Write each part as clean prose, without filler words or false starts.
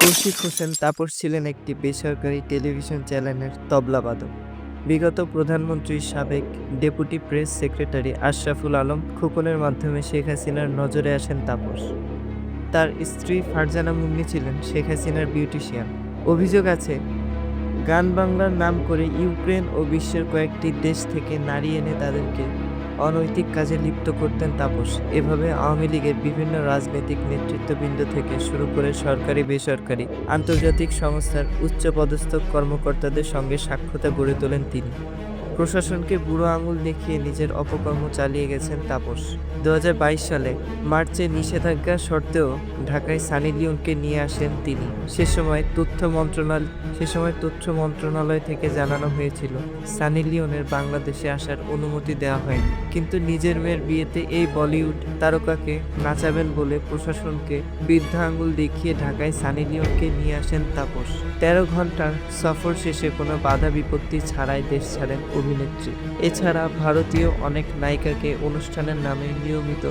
তৌসিফ হোসেন তাপস ছিলেন একটি বেসরকারি টেলিভিশন চ্যানেলের তবলাবাদক। বিগত প্রধানমন্ত্রীর সাবেক deputy press secretary Ashraful Alam খোকনের মাধ্যমে শেখ হাসিনার নজরে আসেন তাপস। তার স্ত্রী ফারজানা মুন্নি ছিলেন শেখ হাসিনার বিউটিশিয়ান। অভিযোগ আছে, গান বাংলার নাম করে ইউক্রেন ও বিশ্বের কয়েকটি দেশ থেকে নারী এনে তাদেরকে অনৈতিক কাজে লিপ্ত করতেন তাপস। এভাবে আওয়ামী লীগের বিভিন্ন রাজনৈতিক নেতৃত্ববৃন্দ থেকে শুরু করে সরকারি বেসরকারি আন্তর্জাতিক সংস্থার উচ্চপদস্থ কর্মকর্তাদের সঙ্গে সাক্ষাৎ গড়ে তোলেন তিনি। প্রশাসনকে বুড়ো আঙুল দেখিয়ে নিজের অপকর্ম চালিয়ে গেছেন তাপস। ২০২২ সালে মার্চে নিষেধাজ্ঞা সত্ত্বেও ঢাকায় সানি লিওনকে নিয়ে আসেন তিনি। সে সময় তথ্য মন্ত্রণালয় থেকে জানানো হয়েছিল সানি লিওনের বাংলাদেশে আসার অনুমতি দেওয়া হয়নি। কিন্তু নিজের মেয়ের বিয়েতে এই বলিউড তারকাকে নাচাবেন বলে প্রশাসনকে বৃদ্ধা আঙুল দেখিয়ে ঢাকায় সানি লিওনকে নিয়ে আসেন তাপস। ১৩ ঘন্টার সফর শেষে কোনো বাধা বিপত্তি ছাড়াই দেশ ছাড়েন অভিনেত্রী। এছাড়া ভারতীয় অনেক নায়িকাকে অনুষ্ঠানের নামে নিয়মিত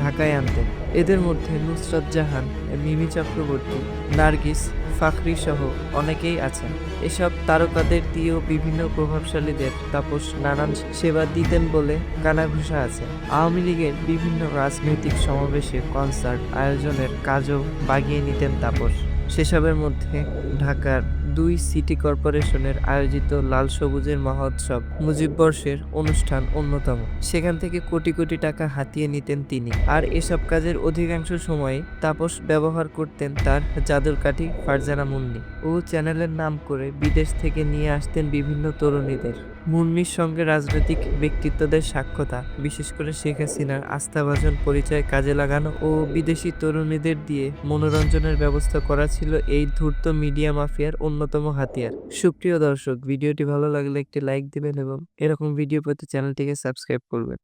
ঢাকায় আনতেন। এদের মধ্যে নুসরাত জাহান, মিমি চক্রবর্তী, নার্গিস ফাখরি সহ অনেকেই আছেন। এসব তারকাদের দিয়েও বিভিন্ন প্রভাবশালীদের তাপস নানান সেবা দিতেন বলে কানাঘুষা আছে। আওয়ামী লীগের বিভিন্ন রাজনৈতিক সমাবেশে কনসার্ট আয়োজনের কাজও বাগিয়ে নিতেন তাপস। সেসবের মধ্যে ঢাকার ২ সিটি কর্পোরেশনের আয়োজিত লাল সবুজের মহোৎসব মুজিববর্ষের অনুষ্ঠান অন্যতম। সেখান থেকে কোটি কোটি টাকা হাতিয়ে নিতেন তিনি। আর এসব কাজের অধিকাংশ সময়ে তাপস ব্যবহার করতেন তার জাদুর কাঠি ফারজানা মুন্নি। ও চ্যানেলের নাম করে বিদেশ থেকে নিয়ে আসতেন বিভিন্ন তরুণীদের। মুন্নির সঙ্গে রাজনৈতিক ব্যক্তিত্বদের সাক্ষাৎ, বিশেষ করে শেখ হাসিনার আস্থাভাজন পরিচয় কাজে লাগানো ও বিদেশি তরুণীদের দিয়ে মনোরঞ্জনের ব্যবস্থা করা ছিল এই ধূর্ত মিডিয়া মাফিয়ার অন্যতম হাতিয়ার। সুপ্রিয় দর্শক, ভিডিওটি ভালো লাগলে একটি লাইক দিবেন এবং এরকম ভিডিও পেতে চ্যানেলটিকে সাবস্ক্রাইব করবেন।